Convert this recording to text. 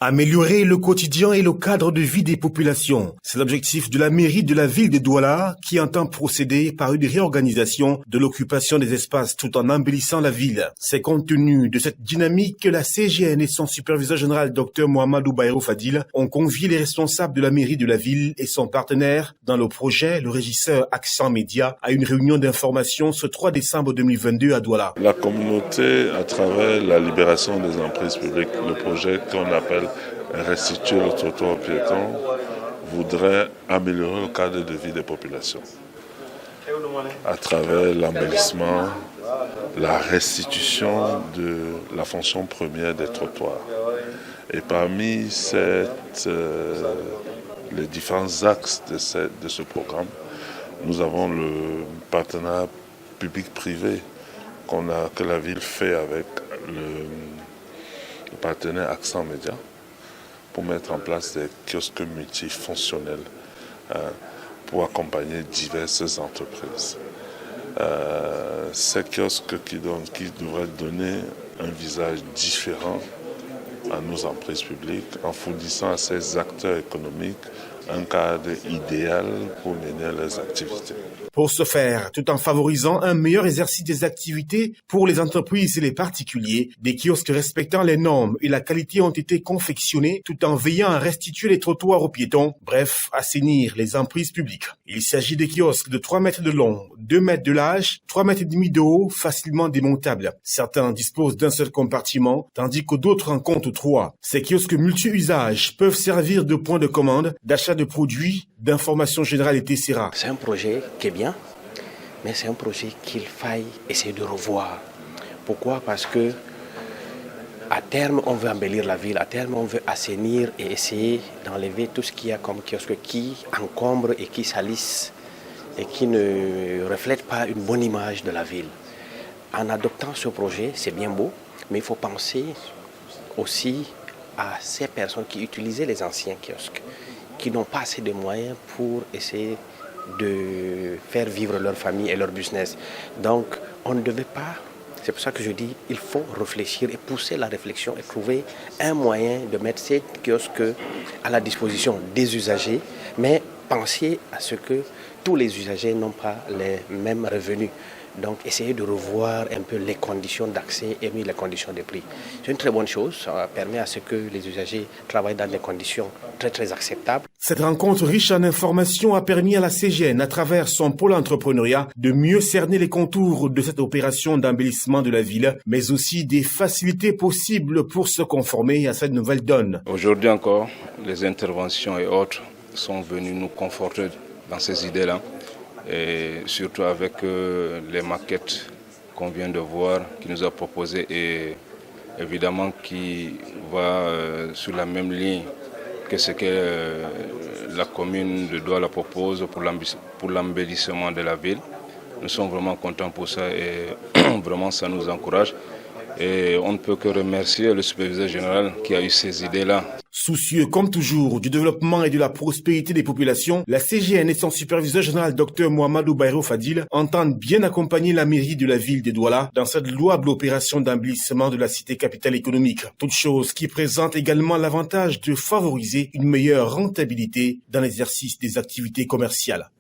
Améliorer le quotidien et le cadre de vie des populations. C'est l'objectif de la mairie de la ville de Douala qui entend procéder par une réorganisation de l'occupation des espaces tout en embellissant la ville. C'est compte tenu de cette dynamique que la CGN et son superviseur général Dr Mohamedou Bayrou Fadil ont convié les responsables de la mairie de la ville et son partenaire dans le projet, le régisseur Accent Média, à une réunion d'information ce 3 décembre 2022 à Douala. La communauté, à travers la libération des emprises publiques, le projet qu'on appelle restituer le trottoir piéton, voudrait améliorer le cadre de vie des populations à travers l'embellissement, la restitution de la fonction première des trottoirs. Et parmi les différents axes de ce programme, nous avons le partenariat public-privé que la ville fait avec le partenaire Accent Média pour mettre en place des kiosques multifonctionnels pour accompagner diverses entreprises. Ces kiosques qui devraient donner un visage différent à nos emprises publiques en fournissant à ces acteurs économiques un cadre idéal pour mener leurs activités. Pour ce faire, tout en favorisant un meilleur exercice des activités pour les entreprises et les particuliers, des kiosques respectant les normes et la qualité ont été confectionnés tout en veillant à restituer les trottoirs aux piétons, bref, assainir les emprises publiques. Il s'agit de kiosques de 3 mètres de long, 2 mètres de large, 3 mètres et demi de haut, facilement démontables. Certains disposent d'un seul compartiment, tandis que d'autres en comptent 3. Ces kiosques multi-usages peuvent servir de point de commande, d'achat de produits, d'information générale, etc. C'est un projet qui est bien, mais c'est un projet qu'il faille essayer de revoir. Pourquoi? Parce que à terme, on veut embellir la ville, à terme, on veut assainir et essayer d'enlever tout ce qu'il y a comme kiosque qui encombre et qui salisse et qui ne reflète pas une bonne image de la ville. En adoptant ce projet, c'est bien beau, mais il faut penser aussi à ces personnes qui utilisaient les anciens kiosques, qui n'ont pas assez de moyens pour essayer de faire vivre leur famille et leur business. Donc, on ne devait pas, c'est pour ça que je dis, il faut réfléchir et pousser la réflexion et trouver un moyen de mettre ces kiosques à la disposition des usagers, mais penser à ce que tous les usagers n'ont pas les mêmes revenus. Donc, essayer de revoir un peu les conditions d'accès et les conditions de prix. C'est une très bonne chose, ça permet à ce que les usagers travaillent dans des conditions très acceptables. Cette rencontre riche en informations a permis à la CGN, à travers son pôle entrepreneuriat, de mieux cerner les contours de cette opération d'embellissement de la ville, mais aussi des facilités possibles pour se conformer à cette nouvelle donne. Aujourd'hui encore, les interventions et autres sont venues nous conforter dans ces idées-là. Et surtout avec les maquettes qu'on vient de voir, qui nous a proposées et évidemment qui va sur la même ligne que ce que la commune de Douala propose pour l'embellissement de la ville. Nous sommes vraiment contents pour ça et vraiment ça nous encourage. Et on ne peut que remercier le superviseur général qui a eu ces idées-là. Soucieux, comme toujours, du développement et de la prospérité des populations, la CGN et son superviseur général Dr Mohamedou Bayrou Fadil entendent bien accompagner la mairie de la ville de Douala dans cette louable opération d'embellissement de la cité capitale économique. Toute chose qui présente également l'avantage de favoriser une meilleure rentabilité dans l'exercice des activités commerciales.